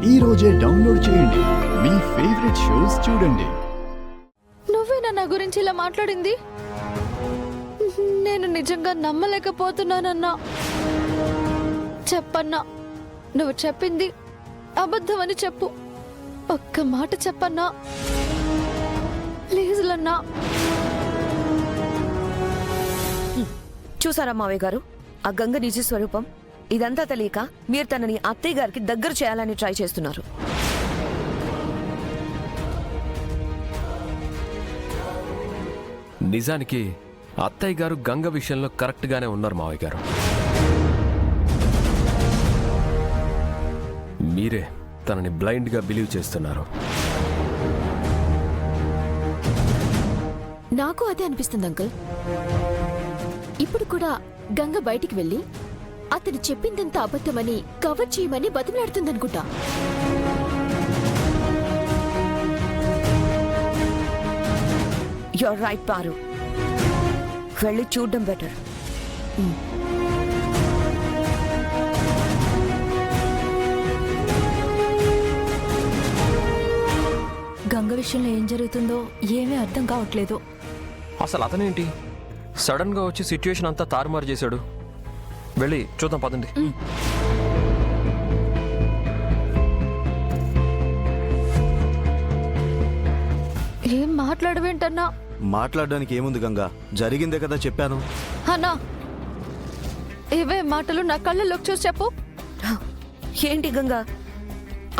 ఈ రోజే డౌన్లోడ్ చేయండి. మీ ఫేవరెట్ షోస్ చూడండి. నువ్వేనా నా గురించి ఇలా మాట్లాడింది? నేను నిజంగా నమ్మలేకపోతున్నానన్నా. చెప్పన్నా, నువ్వు చెప్పింది అబద్ధమని చెప్పు. ఒక్క మాట చెప్పన్నా ప్లీజ్ లన్నా. చూసారా మావయ్య గారు, ఆ గంగ నిజ స్వరూపం? ఇదంతా తెలియక మీరు తనని అత్తయ్య గారికి దగ్గర చేయాలని ట్రై చేస్తున్నారు. నిజానికి అత్తయ్య గారు గంగ విషయంలో కరెక్ట్గానే ఉన్నారు మావయ్య గారు. మీరే తనని బ్లైండ్గా బిలీవ్ చేస్తున్నారు. నాకు అదే అనిపిస్తుంది అంకుల్. ఇప్పుడు కూడా గంగ బయటికి వెళ్ళి అతను చెప్పిందంత అబద్ధమని కవర్ చేయమని బతిమలాడుతుందనుకుంటా. యూర్ రైట్ పారు, వెళ్ళి చూడడం బెటర్. గంగ విషయంలో ఏం జరుగుతుందో ఏమీ అర్థం కావట్లేదు. అసలు అతనేంటి సడన్గా వచ్చి సిచ్యుయేషన్ అంతా తారుమారు చేశాడు? వెళ్ళి చూద్దాం పదండి. ఏం మాట్లాడవేంటన్నా? మాట్లాడడానికి ఏముంది గంగా, జరిగిందే కదా చెప్పాను. అన్నా, ఇవే మాటలు నా కళ్ళలోకి చూసి చెప్పు. ఏంటి గంగా,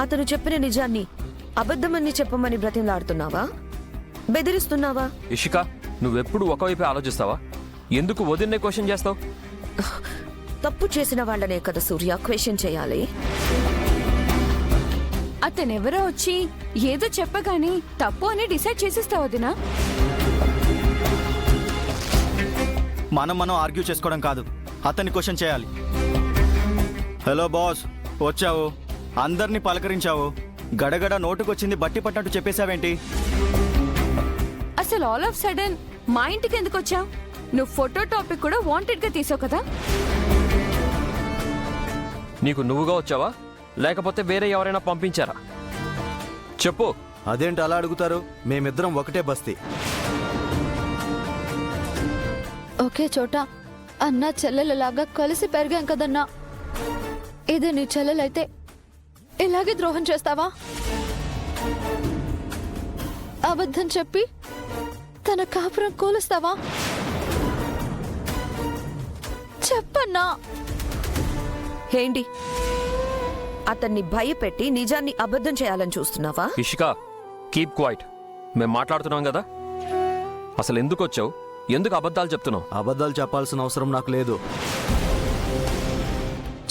అతను చెప్పిన నిజాన్ని అబద్ధమని చెప్పమని బ్రతిమలాడుతున్నావా? బెదిరిస్తున్నావా? ఇషిక, నువ్వెప్పుడు ఒకవైపే ఆలోచిస్తావా? ఎందుకు వదిన్నే క్వశ్చన్ చేస్తావు? తప్పు చేసిన వాళ్ళనే కదా సూర్య క్వశ్చన్ చేయాలి. అతనెవరో వచ్చి ఏదో చెప్పగానే తప్పు అని డిసైడ్ చేసేస్తావు వదినా. మనం ఆర్గ్యూ చేసుకోవడం కాదు, అతన్ని క్వశ్చన్ చేయాలి. హలో బాస్, వచ్చావు, అందరినీ పలకరించావు, గడగడ నోటుకొచ్చింది బట్టి పట్టినట్టు చెప్పేశావేంటి? అసలు ఆల్ ఆఫ్ సడన్ మా ఇంటికి ఎందుకు వచ్చావు? నువ్వు ఫోటో టాపిక్ కూడా వాంటెడ్ గా తీసావు కదా. నీకు నువ్వుగా వచ్చావా లేకపోతే వేరే ఎవరైనా పంపించారా? చెప్పు. అదేంటి అలా అడుగుతారు? మేమిద్దరం ఒకటే బస్తీ. ఒకే చోట అన్నా చెల్లెలలాగా కలిసి పెరిగాం కదన్నా. ఇదే నీ చెల్లెలైతే ఇలాగే ద్రోహం చేస్తావా? అబద్ధం చెప్పి తన కాపురం కూలుస్తావా? చెప్పన్నా. ఏంటి, అతన్ని భయపెట్టి నిజాన్ని అబద్ధం చేయాలని చూస్తున్నావా? Ishika, keep quiet. మేము మాట్లాడుతున్నాం కదా. అసలు ఎందుకు వచ్చావు? ఎందుకు అబద్ధాలు చెప్తున్నావు? అబద్ధాలు చెప్పాల్సిన అవసరం నాకు లేదు.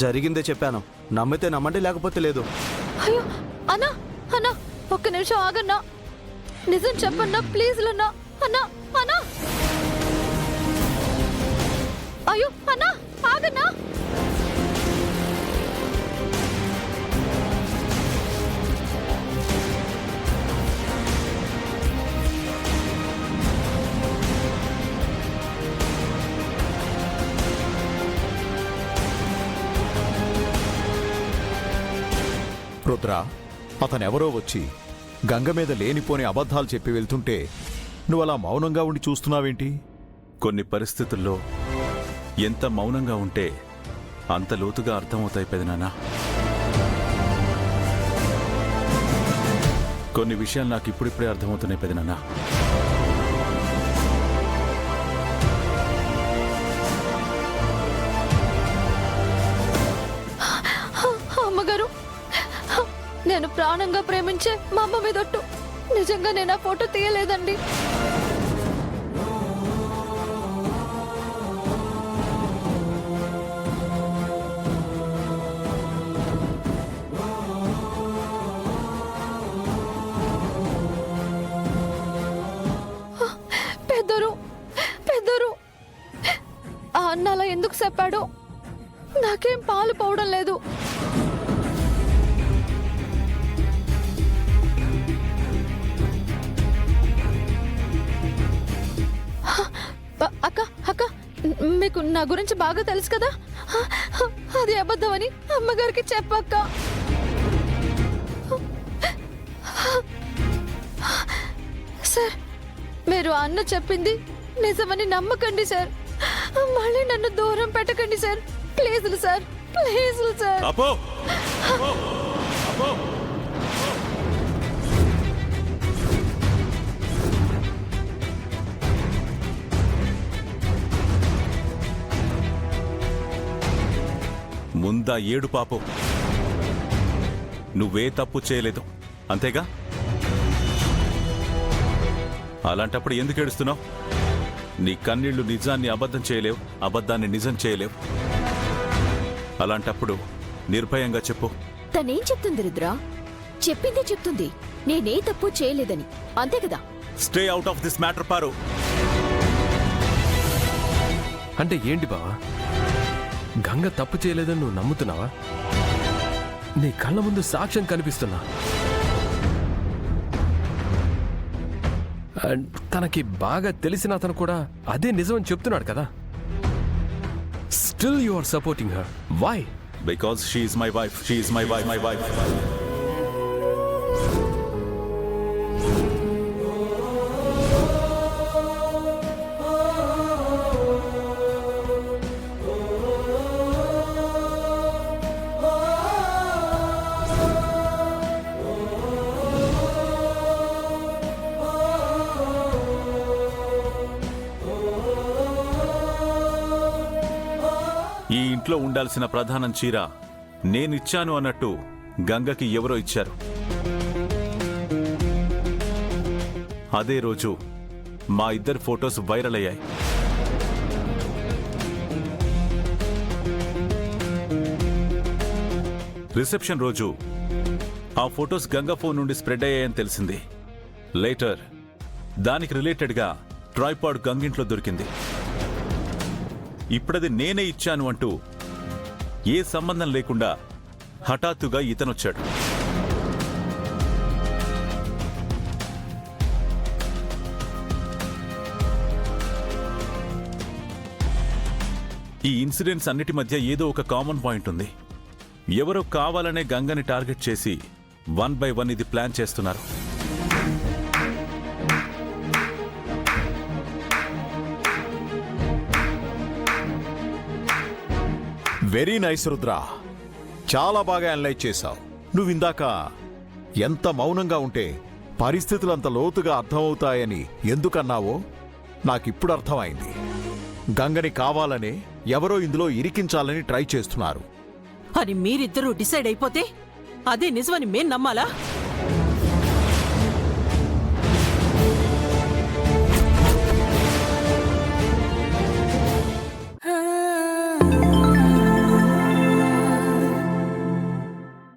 జరిగిందే చెప్పాను. నమ్మితే నమ్మండి, లేకపోతే లేదు. అయ్యో అన్నా, అన్నా ఒక్క నిమిషం ఆగన్నా. నిజం చెప్పన్నా ప్లీజ్ లన్నా. అన్నా అన్నా, అయ్యో అన్నా ఆగన్నా. రుద్ర, అతనెవరో వచ్చి గంగ మీద లేనిపోని అబద్ధాలు చెప్పి వెళ్తుంటే నువ్వలా మౌనంగా ఉండి చూస్తున్నావేంటి? కొన్ని పరిస్థితుల్లో ఎంత మౌనంగా ఉంటే అంత లోతుగా అర్థమవుతాయి పెదనాన్న. కొన్ని విషయాలు నాకు ఇప్పుడిప్పుడే అర్థమవుతున్నాయి పెదనాన్న. అమ్మగారు, నేను ప్రాణంగా ప్రేమించే మా అమ్మ మీదొట్టు, నిజంగా నేను ఆ ఫోటో తీయలేదండి. పెద్దరు ఆ అన్న అలా ఎందుకు చెప్పాడో నాకేం పాలు పోవడం లేదు. అక్క అక్క, మీకు నా గురించి బాగా తెలుసు కదా. అది అబద్ధమని అమ్మగారికి చెప్పక్క. సార్ మీరు అన్న చెప్పింది నిజమని నమ్మకండి సార్. మళ్ళీ నన్ను దూరం పెట్టకండి సార్. ప్లీజులు సార్, ప్లీజులు సార్. అపో అపో! అపో! ముందా ఏడు పాపం. నువ్వే తప్పు చేయలేదు అంతేగా? అలాంటప్పుడు ఎందుకు ఏడుస్తున్నావు? నీ కన్నీళ్లు నిజాన్ని అబద్ధం చేయలేవు, అబద్ధాన్ని నిజం చేయలేవు. అలాంటప్పుడు నిర్భయంగా చెప్పు. తనేం చెప్తుంది రుద్ర? చెప్పిందే చెప్తుంది, నేనే తప్పు చేయలేదని. అంతే కదా? Stay out of this matter Paru. అంటే ఏంటి బావా? గంగ తప్పు చేయలేదని నువ్వు నమ్ముతున్నావా? నీ కళ్ళ ముందు సాక్ష్యం కనిపిస్తున్నా. తనకి బాగా తెలిసిన అతను కూడా అదే నిజమని చెప్తున్నాడు కదా. Still you are supporting her. Why? Because she is my wife. She is my wife. My wife. ఈ ఇంట్లో ఉండాల్సిన ప్రధానం చీర నేనిచ్చాను అన్నట్టు గంగకి ఎవరో ఇచ్చారు. అదే రోజు మా ఇద్దరి ఫొటోస్ వైరల్ అయ్యాయి. రిసెప్షన్ రోజు ఆ ఫొటోస్ గంగ ఫోన్ నుండి స్ప్రెడ్ అయ్యాయని తెలిసింది. లేటర్ దానికి రిలేటెడ్గా ట్రైపాడ్ గంగింట్లో దొరికింది. ఇప్పుడది నేనే ఇచ్చాను అంటూ ఏ సంబంధం లేకుండా హఠాత్తుగా ఇతనొచ్చాడు. ఈ ఇన్సిడెంట్స్ అన్నిటి మధ్య ఏదో ఒక కామన్ పాయింట్ ఉంది. ఎవరో కావాలనే గంగని టార్గెట్ చేసి 1 by 1 ఇది ప్లాన్ చేస్తున్నారు. వెరీ నైస్ రుద్ర, చాలా బాగా అనలైజ్ చేశావు. నువ్విందాక ఎంత మౌనంగా ఉంటే పరిస్థితులు అంత లోతుగా అర్థమవుతాయని ఎందుకన్నావో నాకిప్పుడు అర్థమైంది. గంగని కావాలనే ఎవరో ఇందులో ఇరికించాలని ట్రై చేస్తున్నారు అని మీరిద్దరూ డిసైడ్ అయిపోతే అదే నిజమని మేం నమ్మాలా?